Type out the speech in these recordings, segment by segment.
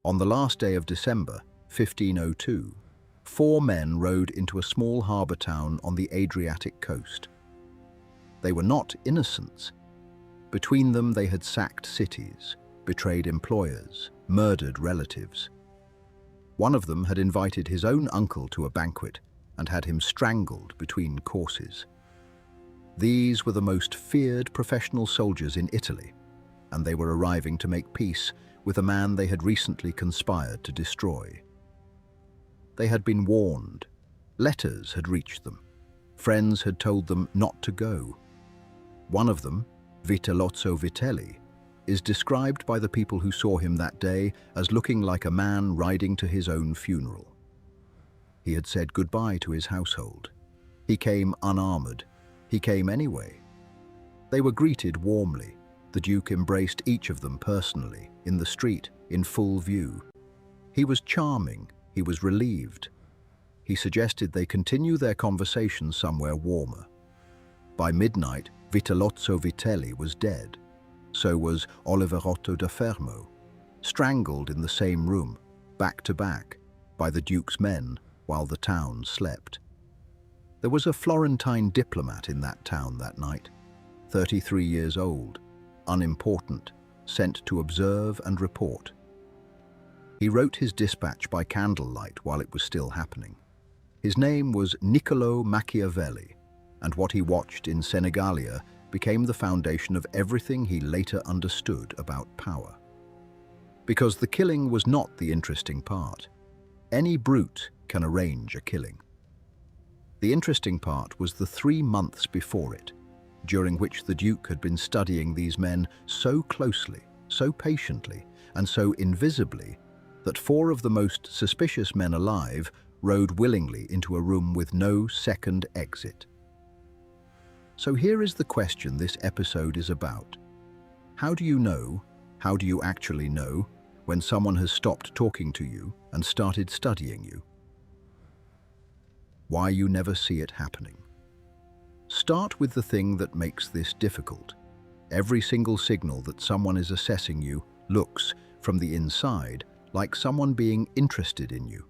On the last day of December, 1502, 4 men rowed into a small harbour town on the Adriatic coast. They were not innocents. Between them they had sacked cities, betrayed employers, murdered relatives. One of them had invited his own uncle to a banquet and had him strangled between courses. These were the most feared professional soldiers in Italy, and they were arriving to make peace with a man they had recently conspired to destroy. They had been warned. Letters had reached them. Friends had told them not to go. One of them, Vitellozzo Vitelli, is described by the people who saw him that day as looking like a man riding to his own funeral. He had said goodbye to his household. He came unarmored. He came anyway. They were greeted warmly. The Duke embraced each of them personally, in the street, in full view. He was charming. He was relieved. He suggested they continue their conversation somewhere warmer. By midnight, Vitellozzo Vitelli was dead. So was Oliverotto da Fermo, strangled in the same room, back to back, by the Duke's men while the town slept. There was a Florentine diplomat in that town that night, 33 years old, unimportant, sent to observe and report. He wrote his dispatch by candlelight while it was still happening. His name was Niccolò Machiavelli, and what he watched in Senigallia became the foundation of everything he later understood about power. Because the killing was not the interesting part. Any brute can arrange a killing. The interesting part was the 3 months before it, during which the Duke had been studying these men so closely, so patiently, and so invisibly that 4 of the most suspicious men alive rode willingly into a room with no second exit. So here is the question this episode is about. How do you actually know, when someone has stopped talking to you and started studying you? Why you never see it happening. Start with the thing that makes this difficult. Every single signal that someone is assessing you looks, from the inside, like someone being interested in you.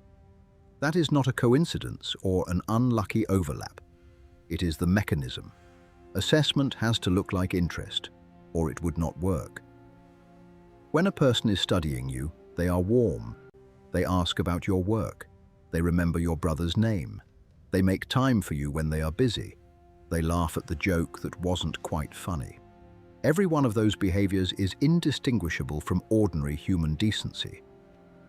That is not a coincidence or an unlucky overlap. It is the mechanism. Assessment has to look like interest, or it would not work. When a person is studying you, they are warm. They ask about your work. They remember your brother's name. They make time for you when they are busy. They laugh at the joke that wasn't quite funny. Every one of those behaviors is indistinguishable from ordinary human decency.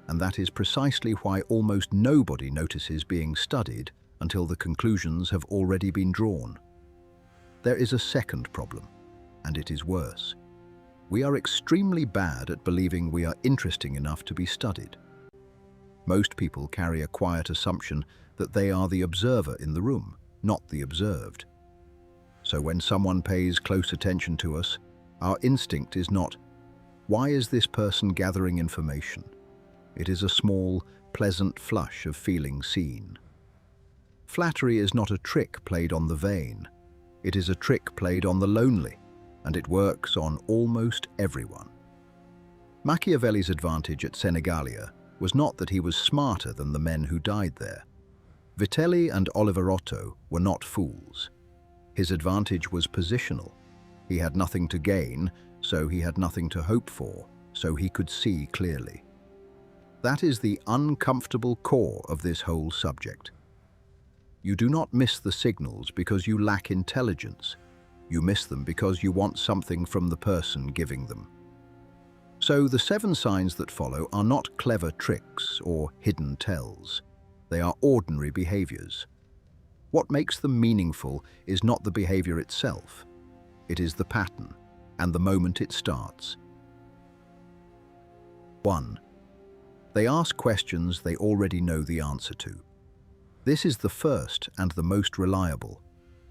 And that is precisely why almost nobody notices being studied until the conclusions have already been drawn. There is a second problem, and it is worse. We are extremely bad at believing we are interesting enough to be studied. Most people carry a quiet assumption that they are the observer in the room, not the observed. So when someone pays close attention to us, our instinct is not, why is this person gathering information? It is a small, pleasant flush of feeling seen. Flattery is not a trick played on the vain. It is a trick played on the lonely, and it works on almost everyone. Machiavelli's advantage at Senigallia was not that he was smarter than the men who died there. Vitelli and Oliverotto were not fools. His advantage was positional. He had nothing to gain, so he had nothing to hope for, so he could see clearly. That is the uncomfortable core of this whole subject. You do not miss the signals because you lack intelligence. You miss them because you want something from the person giving them. So the 7 signs that follow are not clever tricks or hidden tells. They are ordinary behaviors. What makes them meaningful is not the behavior itself. It is the pattern and the moment it starts. 1. They ask questions they already know the answer to. This is the first and the most reliable,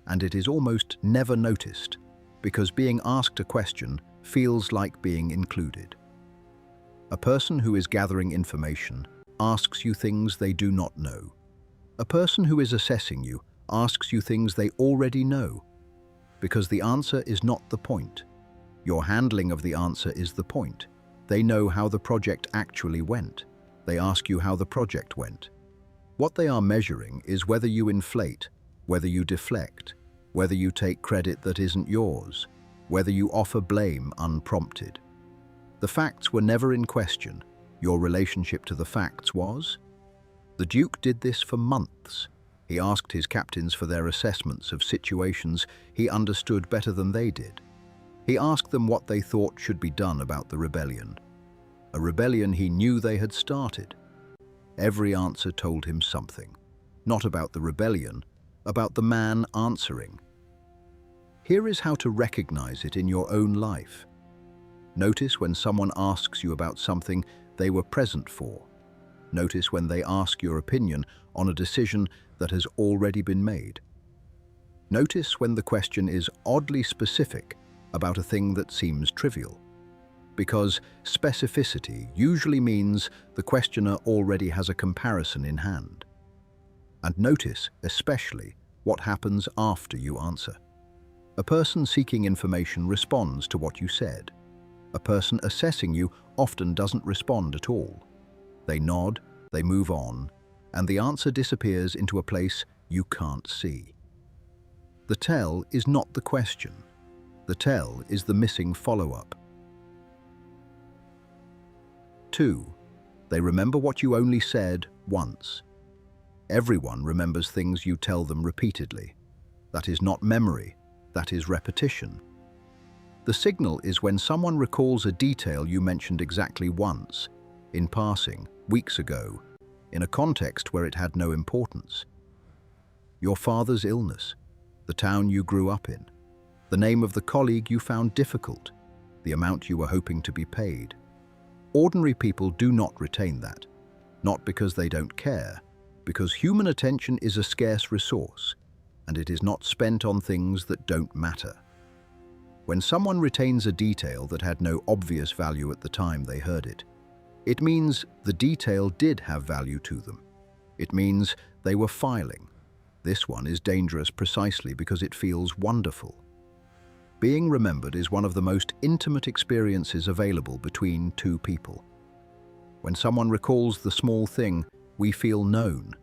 and it is almost never noticed, because being asked a question feels like being included. A person who is gathering information asks you things they do not know. A person who is assessing you asks you things they already know, because the answer is not the point. Your handling of the answer is the point. They know how the project actually went. They ask you how the project went. What they are measuring is whether you inflate, whether you deflect, whether you take credit that isn't yours, whether you offer blame unprompted. The facts were never in question. Your relationship to the facts was. The Duke did this for months. He asked his captains for their assessments of situations he understood better than they did. He asked them what they thought should be done about the rebellion. A rebellion he knew they had started. Every answer told him something. Not about the rebellion, about the man answering. Here is how to recognize it in your own life. Notice when someone asks you about something they were present for. Notice when they ask your opinion on a decision that has already been made. Notice when the question is oddly specific about a thing that seems trivial. Because specificity usually means the questioner already has a comparison in hand. And notice, especially, what happens after you answer. A person seeking information responds to what you said. A person assessing you often doesn't respond at all. They nod, they move on, and the answer disappears into a place you can't see. The tell is not the question. The tell is the missing follow-up. 2. They remember what you only said once. Everyone remembers things you tell them repeatedly. That is not memory, that is repetition. The signal is when someone recalls a detail you mentioned exactly once, in passing, weeks ago, in a context where it had no importance. Your father's illness, the town you grew up in, the name of the colleague you found difficult, the amount you were hoping to be paid. Ordinary people do not retain that, not because they don't care, because human attention is a scarce resource, and it is not spent on things that don't matter. When someone retains a detail that had no obvious value at the time they heard it, it means the detail did have value to them. It means they were filing. This one is dangerous precisely because it feels wonderful. Being remembered is one of the most intimate experiences available between two people. When someone recalls the small thing, we feel known,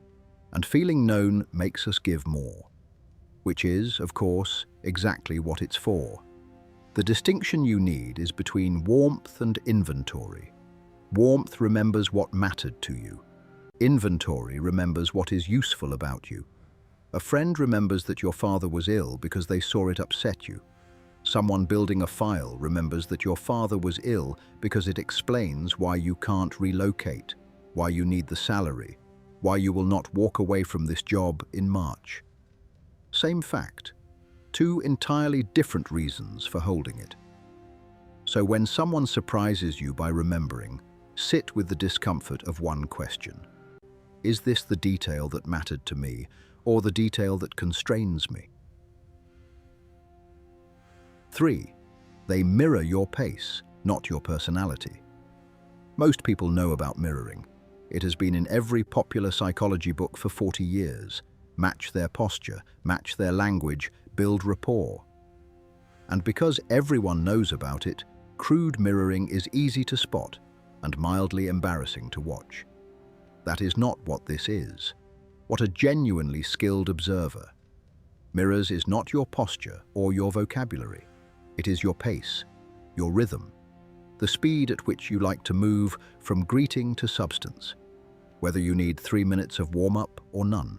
and feeling known makes us give more, which is, of course, exactly what it's for. The distinction you need is between warmth and inventory. Warmth remembers what mattered to you. Inventory remembers what is useful about you. A friend remembers that your father was ill because they saw it upset you. Someone building a file remembers that your father was ill because it explains why you can't relocate, why you need the salary, why you will not walk away from this job in March. Same fact, two entirely different reasons for holding it. So when someone surprises you by remembering, sit with the discomfort of one question. Is this the detail that mattered to me, or the detail that constrains me? 3. They mirror your pace, not your personality. Most people know about mirroring. It has been in every popular psychology book for 40 years. Match their posture, match their language, build rapport. And because everyone knows about it, crude mirroring is easy to spot and mildly embarrassing to watch. That is not what this is. What a genuinely skilled observer mirrors is not your posture or your vocabulary. It is your pace, your rhythm, the speed at which you like to move from greeting to substance, whether you need 3 minutes of warm-up or none,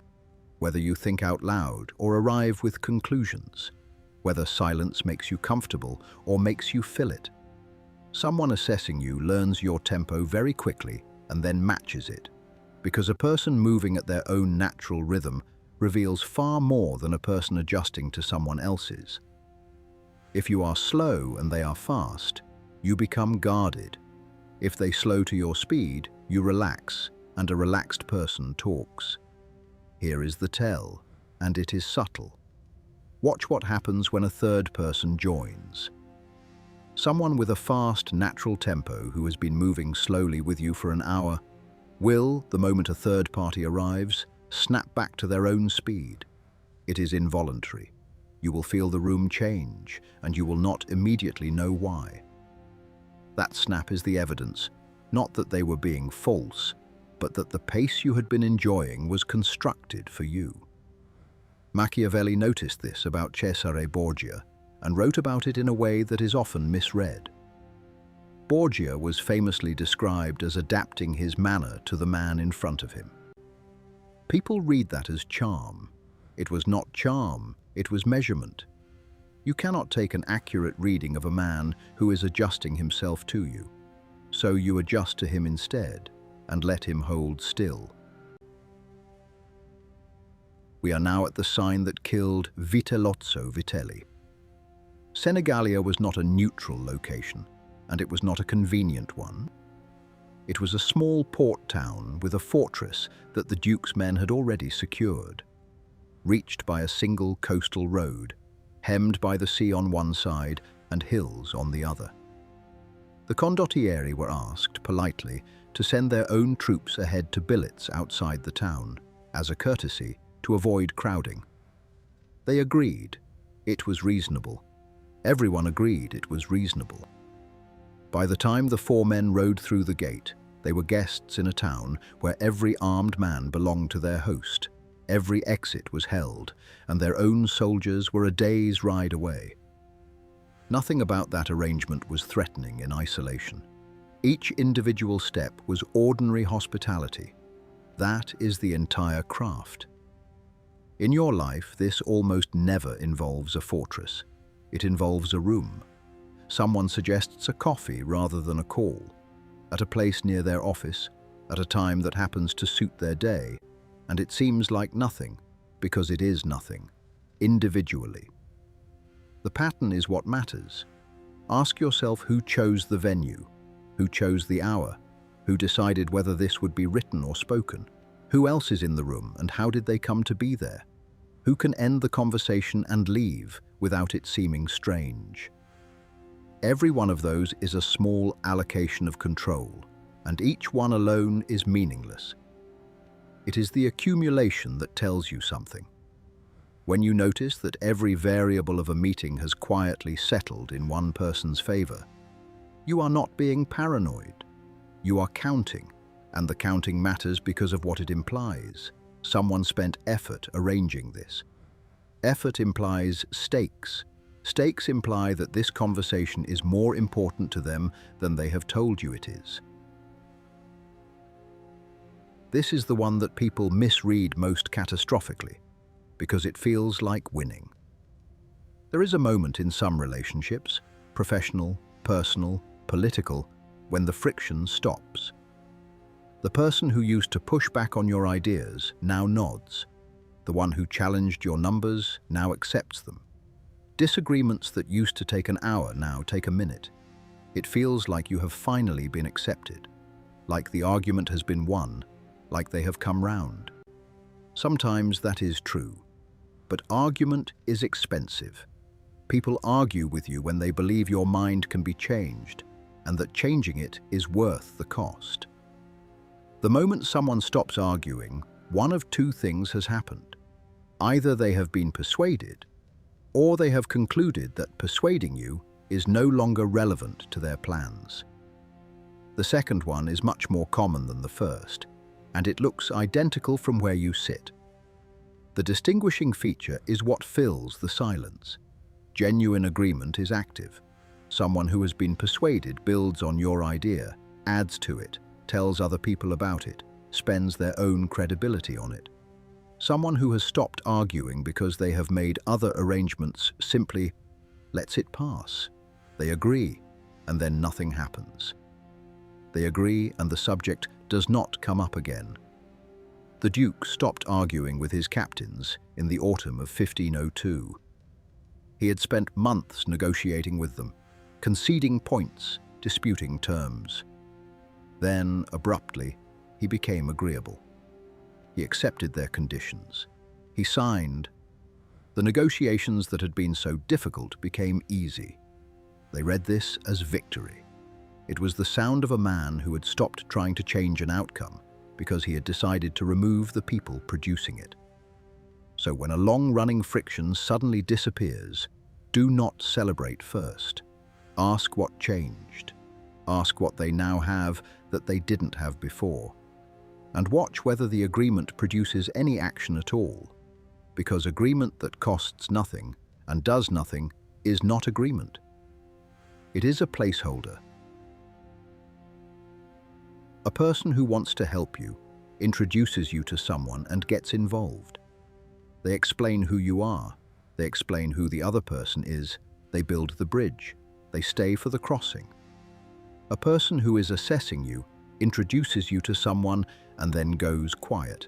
whether you think out loud or arrive with conclusions, whether silence makes you comfortable or makes you fill it. Someone assessing you learns your tempo very quickly and then matches it, because a person moving at their own natural rhythm reveals far more than a person adjusting to someone else's. If you are slow and they are fast, you become guarded. If they slow to your speed, you relax, and a relaxed person talks. Here is the tell, and it is subtle. Watch what happens when a third person joins. Someone with a fast, natural tempo who has been moving slowly with you for an hour will, the moment a third party arrives, snap back to their own speed. It is involuntary. You will feel the room change, and you will not immediately know why. That snap is the evidence, not that they were being false, but that the pace you had been enjoying was constructed for you. Machiavelli noticed this about Cesare Borgia and wrote about it in a way that is often misread. Borgia was famously described as adapting his manner to the man in front of him. People read that as charm. It was not charm, it was measurement. You cannot take an accurate reading of a man who is adjusting himself to you, so you adjust to him instead and let him hold still. We are now at the sign that killed Vitellozzo Vitelli. Senigallia was not a neutral location, and it was not a convenient one. It was a small port town with a fortress that the Duke's men had already secured, reached by a single coastal road, hemmed by the sea on one side and hills on the other. The condottieri were asked, politely, to send their own troops ahead to billets outside the town, as a courtesy, to avoid crowding. They agreed. It was reasonable. Everyone agreed it was reasonable. By the time the four men rode through the gate, they were guests in a town where every armed man belonged to their host. Every exit was held, and their own soldiers were a day's ride away. Nothing about that arrangement was threatening in isolation. Each individual step was ordinary hospitality. That is the entire craft. In your life, this almost never involves a fortress. It involves a room. Someone suggests a coffee rather than a call, at a place near their office, at a time that happens to suit their day, and it seems like nothing, because it is nothing, individually. The pattern is what matters. Ask yourself who chose the venue, who chose the hour, who decided whether this would be written or spoken, who else is in the room and how did they come to be there, who can end the conversation and leave without it seeming strange. Every one of those is a small allocation of control, and each one alone is meaningless. It is the accumulation that tells you something. When you notice that every variable of a meeting has quietly settled in one person's favor, you are not being paranoid. You are counting, and the counting matters because of what it implies. Someone spent effort arranging this. Effort implies stakes. Stakes imply that this conversation is more important to them than they have told you it is. This is the one that people misread most catastrophically, because it feels like winning. There is a moment in some relationships, professional, personal, political, when the friction stops. The person who used to push back on your ideas now nods. The one who challenged your numbers now accepts them. Disagreements that used to take an hour now take a minute. It feels like you have finally been accepted, like the argument has been won, like they have come round. Sometimes that is true, but argument is expensive. People argue with you when they believe your mind can be changed, and that changing it is worth the cost. The moment someone stops arguing, one of two things has happened. Either they have been persuaded, or they have concluded that persuading you is no longer relevant to their plans. The second one is much more common than the first, and it looks identical from where you sit. The distinguishing feature is what fills the silence. Genuine agreement is active. Someone who has been persuaded builds on your idea, adds to it, tells other people about it, spends their own credibility on it. Someone who has stopped arguing because they have made other arrangements simply lets it pass. They agree, and then nothing happens. They agree, and the subject does not come up again. The Duke stopped arguing with his captains in the autumn of 1502. He had spent months negotiating with them, conceding points, disputing terms. Then, abruptly, he became agreeable. He accepted their conditions. He signed. The negotiations that had been so difficult became easy. They read this as victory. It was the sound of a man who had stopped trying to change an outcome because he had decided to remove the people producing it. So when a long-running friction suddenly disappears, do not celebrate first. Ask what changed. Ask what they now have that they didn't have before. And watch whether the agreement produces any action at all, because agreement that costs nothing and does nothing is not agreement. It is a placeholder. A person who wants to help you introduces you to someone and gets involved. They explain who you are. They explain who the other person is. They build the bridge. They stay for the crossing. A person who is assessing you introduces you to someone and then goes quiet.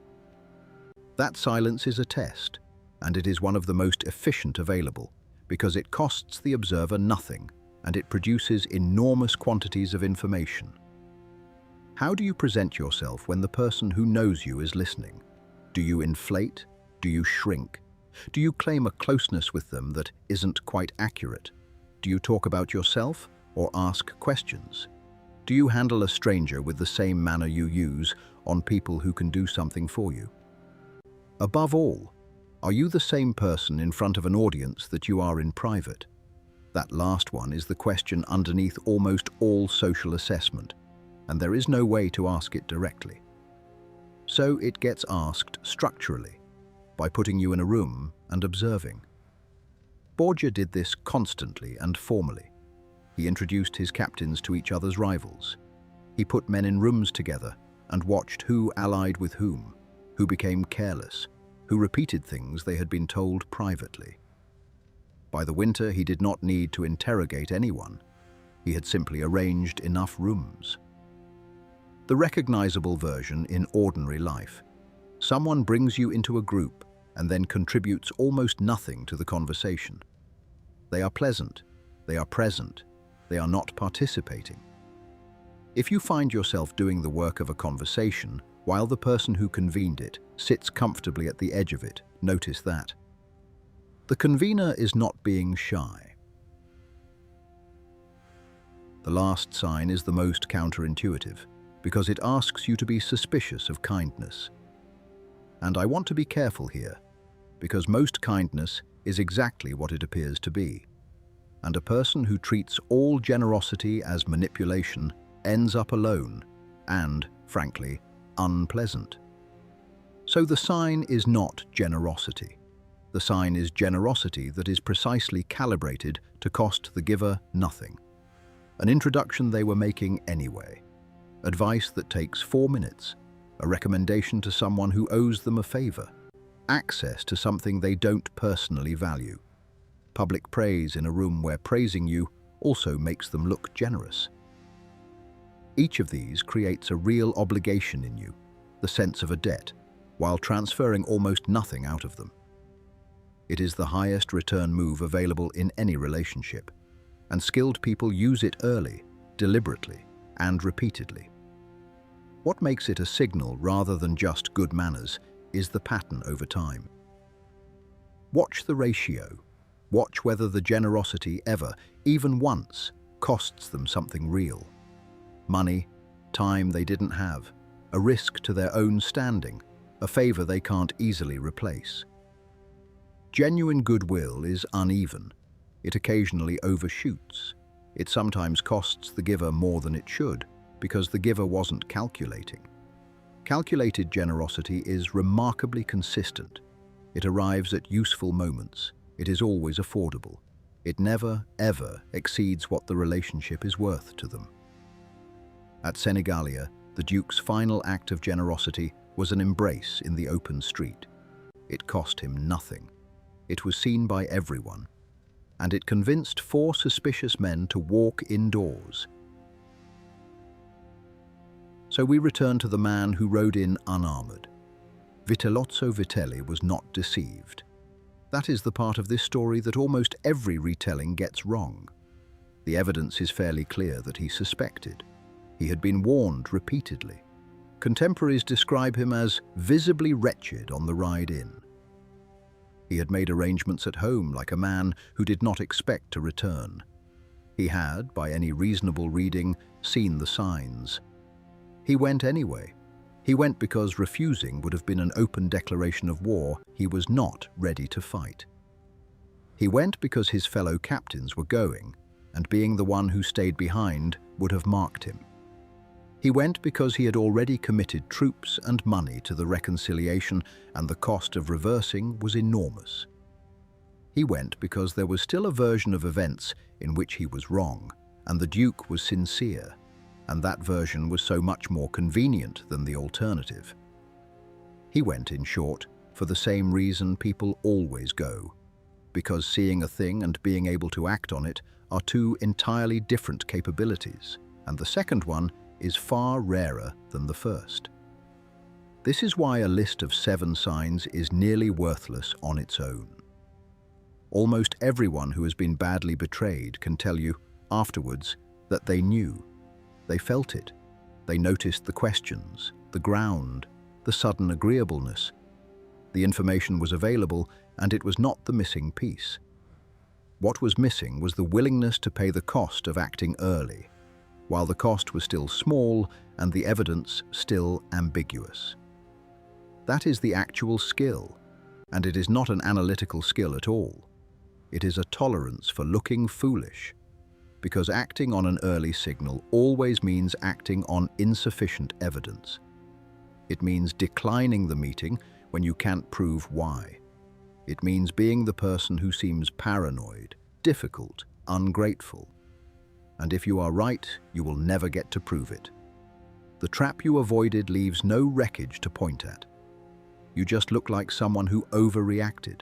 That silence is a test, and it is one of the most efficient available because it costs the observer nothing and it produces enormous quantities of information. How do you present yourself when the person who knows you is listening? Do you inflate? Do you shrink? Do you claim a closeness with them that isn't quite accurate? Do you talk about yourself or ask questions? Do you handle a stranger with the same manner you use on people who can do something for you? Above all, are you the same person in front of an audience that you are in private? That last one is the question underneath almost all social assessment, and there is no way to ask it directly. So it gets asked structurally, by putting you in a room and observing. Borgia did this constantly and formally. He introduced his captains to each other's rivals. He put men in rooms together and watched who allied with whom, who became careless, who repeated things they had been told privately. By the winter, he did not need to interrogate anyone. He had simply arranged enough rooms. The recognizable version in ordinary life. Someone brings you into a group and then contributes almost nothing to the conversation. They are pleasant, they are present, they are not participating. If you find yourself doing the work of a conversation while the person who convened it sits comfortably at the edge of it, notice that. The convener is not being shy. The last sign is the most counterintuitive because it asks you to be suspicious of kindness. And I want to be careful here, because most kindness is exactly what it appears to be. And a person who treats all generosity as manipulation ends up alone and, frankly, unpleasant. So the sign is not generosity. The sign is generosity that is precisely calibrated to cost the giver nothing. An introduction they were making anyway. Advice that takes 4 minutes. A recommendation to someone who owes them a favor. Access to something they don't personally value. Public praise in a room where praising you also makes them look generous. Each of these creates a real obligation in you, the sense of a debt, while transferring almost nothing out of them. It is the highest return move available in any relationship, and skilled people use it early, deliberately, and repeatedly. What makes it a signal rather than just good manners is the pattern over time. Watch the ratio. Watch whether the generosity ever, even once, costs them something real. Money, time they didn't have, a risk to their own standing, a favor they can't easily replace. Genuine goodwill is uneven. It occasionally overshoots. It sometimes costs the giver more than it should, because the giver wasn't calculating. Calculated generosity is remarkably consistent. It arrives at useful moments. It is always affordable. It never, ever exceeds what the relationship is worth to them. At Senigallia, the Duke's final act of generosity was an embrace in the open street. It cost him nothing. It was seen by everyone, and it convinced 4 suspicious men to walk indoors. So we return to the man who rode in unarmored. Vitellozzo Vitelli was not deceived. That is the part of this story that almost every retelling gets wrong. The evidence is fairly clear that he suspected. He had been warned repeatedly. Contemporaries describe him as visibly wretched on the ride in. He had made arrangements at home like a man who did not expect to return. He had, by any reasonable reading, seen the signs. He went anyway. He went because refusing would have been an open declaration of war he was not ready to fight. He went because his fellow captains were going, and being the one who stayed behind would have marked him. He went because he had already committed troops and money to the reconciliation, and the cost of reversing was enormous. He went because there was still a version of events in which he was wrong, and the Duke was sincere, and that version was so much more convenient than the alternative. He went, in short, for the same reason people always go, because seeing a thing and being able to act on it are two entirely different capabilities, and the second one is far rarer than the first. This is why a list of 7 signs is nearly worthless on its own. Almost everyone who has been badly betrayed can tell you, afterwards, that they knew. They felt it. They noticed the questions, the ground, the sudden agreeableness. The information was available, and it was not the missing piece. What was missing was the willingness to pay the cost of acting early, while the cost was still small and the evidence still ambiguous. That is the actual skill, and it is not an analytical skill at all. It is a tolerance for looking foolish, because acting on an early signal always means acting on insufficient evidence. It means declining the meeting when you can't prove why. It means being the person who seems paranoid, difficult, ungrateful. And if you are right, you will never get to prove it. The trap you avoided leaves no wreckage to point at. You just look like someone who overreacted.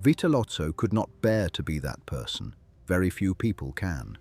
Vitellozzo could not bear to be that person. Very few people can.